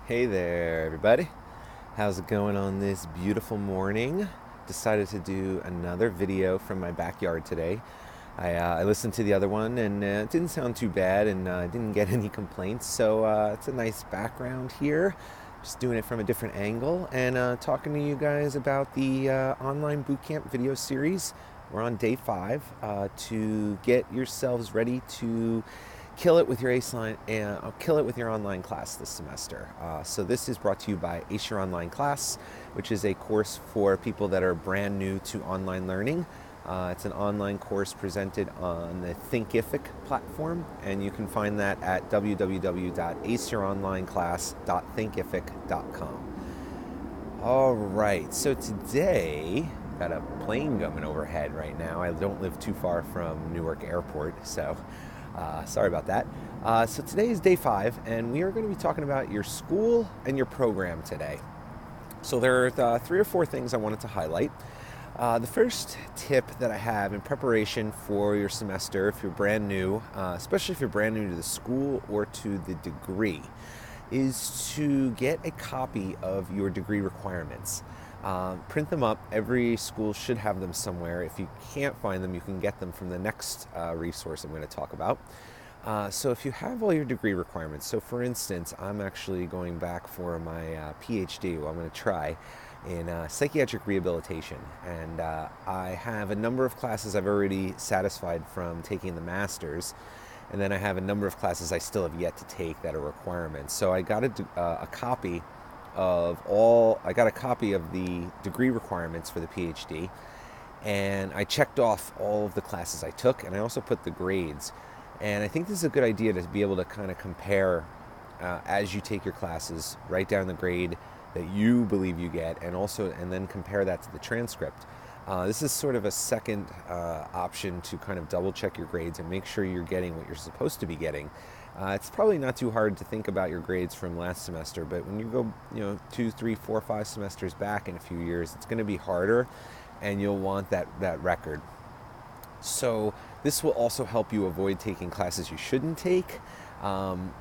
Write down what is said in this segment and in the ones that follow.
Hey there, everybody. How's it going on this beautiful morning? Decided to do another video from my backyard today. I listened to the other one and it didn't sound too bad and didn't get any complaints. So it's a nice background here. Just doing it from a different angle and talking to you guys about the online bootcamp video series. We're on day 5 to get yourselves ready to kill it with your kill it with your online class this semester. So this is brought to you by Ace Your Online Class, which is a course for people that are brand new to online learning. It's an online course presented on the Thinkific platform, and you can find that at www.aceyouronlineclass.thinkific.com. All right, so today, got a plane coming overhead right now. I don't live too far from Newark Airport, so sorry about that. So today is day 5, and we are going to be talking about your school and your program today. So there are 3 or 4 things I wanted to highlight. The first tip that I have in preparation for your semester, if you're brand new, especially if you're brand new to the school or to the degree, is to get a copy of your degree requirements. Print them up. Every school should have them somewhere. If you can't find them, you can get them from the next resource I'm going to talk about. So if you have all your degree requirements, so for instance, I'm actually going back for my PhD, well, I'm going to try, in psychiatric rehabilitation. And I have a number of classes I've already satisfied from taking the master's. And then I have a number of classes I still have yet to take that are requirements. So I got a copy I got a copy of the degree requirements for the PhD, and I checked off all of the classes I took, and I also put the grades. And I think this is a good idea to be able to kind of compare as you take your classes, write down the grade that you believe you get, and then compare that to the transcript. This is sort of a second option to kind of double check your grades and make sure you're getting what you're supposed to be getting. It's probably not too hard to think about your grades from last semester, but when you go, 2, 3, 4, 5 semesters back in a few years, it's going to be harder, and you'll want that record. So this will also help you avoid taking classes you shouldn't take, and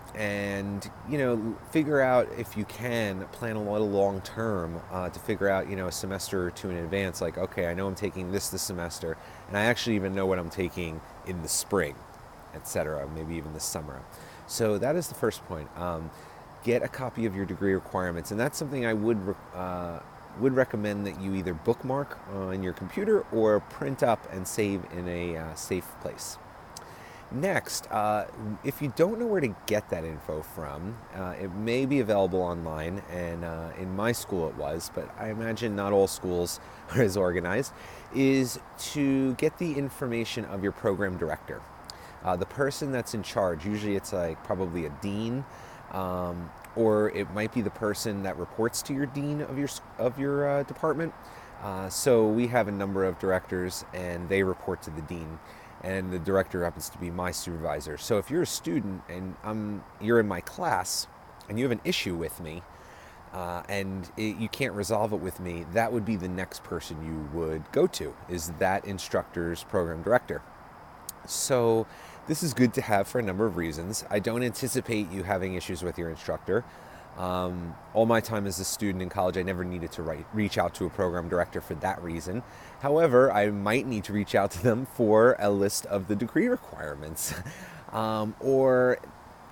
figure out, if you can, plan a little long term to figure out a semester or 2 in advance, like, okay, I know I'm taking this semester, and I actually even know what I'm taking in the spring, etc., maybe even the summer. So that is the first point. Get a copy of your degree requirements, and that's something I would recommend that you either bookmark on your computer or print up and save in a safe place. Next, if you don't know where to get that info from, it may be available online, and in my school it was, but I imagine not all schools are as organized, is to get the information of your program director. The person that's in charge, usually it's like probably a dean, or it might be the person that reports to your dean of your department. So we have a number of directors, and they report to the dean, and the director happens to be my supervisor. So if you're a student and you're in my class and you have an issue with me, you can't resolve it with me, that would be the next person you would go to, is that instructor's program director. So this is good to have for a number of reasons. I don't anticipate you having issues with your instructor. All my time as a student in college, I never needed to reach out to a program director for that reason. However, I might need to reach out to them for a list of the degree requirements. Or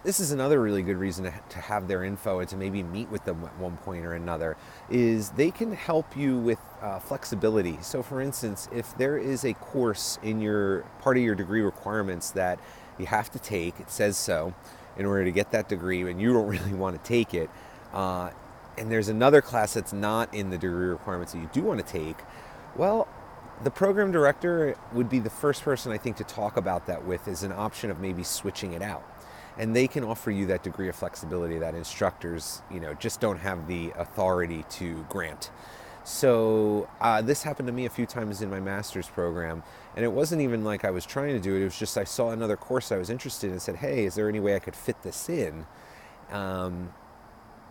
this is another really good reason to have their info and to maybe meet with them at one point or another, is they can help you with flexibility. So for instance, if there is a course in your part of your degree requirements that you have to take, it says so, in order to get that degree, and you don't really want to take it, and there's another class that's not in the degree requirements that you do want to take, well, the program director would be the first person I think to talk about that with, as an option of maybe switching it out. And they can offer you that degree of flexibility that instructors, just don't have the authority to grant. So this happened to me a few times in my master's program, and it wasn't even like I was trying to do it. It was just I saw another course I was interested in and said, hey, is there any way I could fit this in?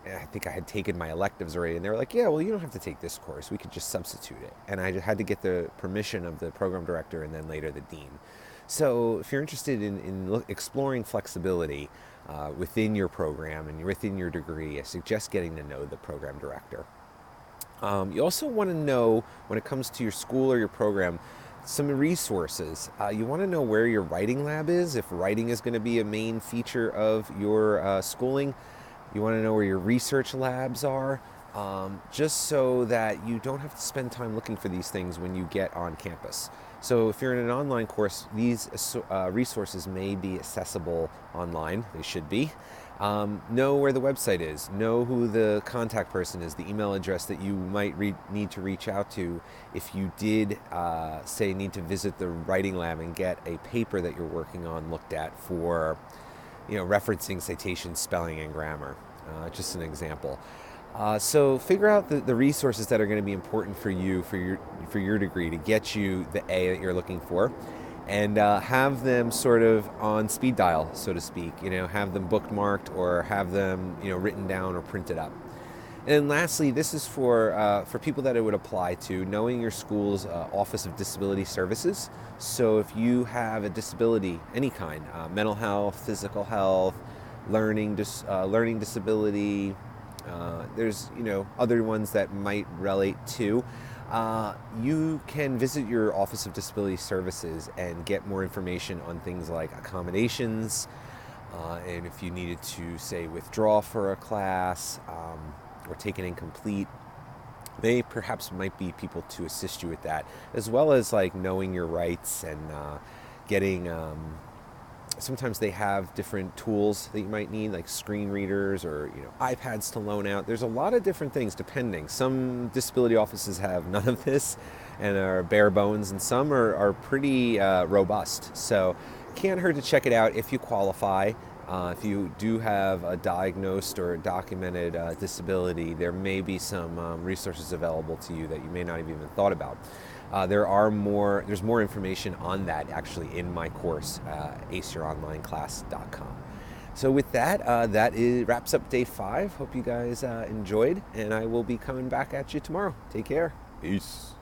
I think I had taken my electives already, and they were like, yeah, well, you don't have to take this course. We could just substitute it. And I had to get the permission of the program director and then later the dean. So if you're interested in exploring flexibility, within your program and within your degree, I suggest getting to know the program director. You also want to know, when it comes to your school or your program, some resources. You want to know where your writing lab is, if writing is going to be a main feature of your schooling. You want to know where your research labs are, just so that you don't have to spend time looking for these things when you get on campus. So if you're in an online course, these resources may be accessible online. They should be. Know where the website is. Know who the contact person is, the email address that you might need to reach out to if you did, say, need to visit the writing lab and get a paper that you're working on looked at for, referencing citation, spelling, and grammar. Just an example. So figure out the resources that are going to be important for you for your degree to get you the A that you're looking for, and have them sort of on speed dial, so to speak. Have them bookmarked or have them written down or printed up. And then lastly, this is for people that it would apply to, knowing your school's Office of Disability Services. So if you have a disability, any kind, mental health, physical health, learning disability, there's other ones that might relate to. You can visit your Office of Disability Services and get more information on things like accommodations, and if you needed to, say, withdraw for a class or take an incomplete. They perhaps might be people to assist you with that, as well as like knowing your rights and getting. Sometimes they have different tools that you might need, like screen readers or iPads to loan out. There's a lot of different things depending. Some disability offices have none of this and are bare bones, and some are pretty robust. So can't hurt to check it out if you qualify. If you do have a diagnosed or documented disability, there may be some resources available to you that you may not have even thought about. There's more information on that actually in my course, aceyouronlineclass.com. So with that, wraps up day 5. Hope you guys enjoyed, and I will be coming back at you tomorrow. Take care. Peace.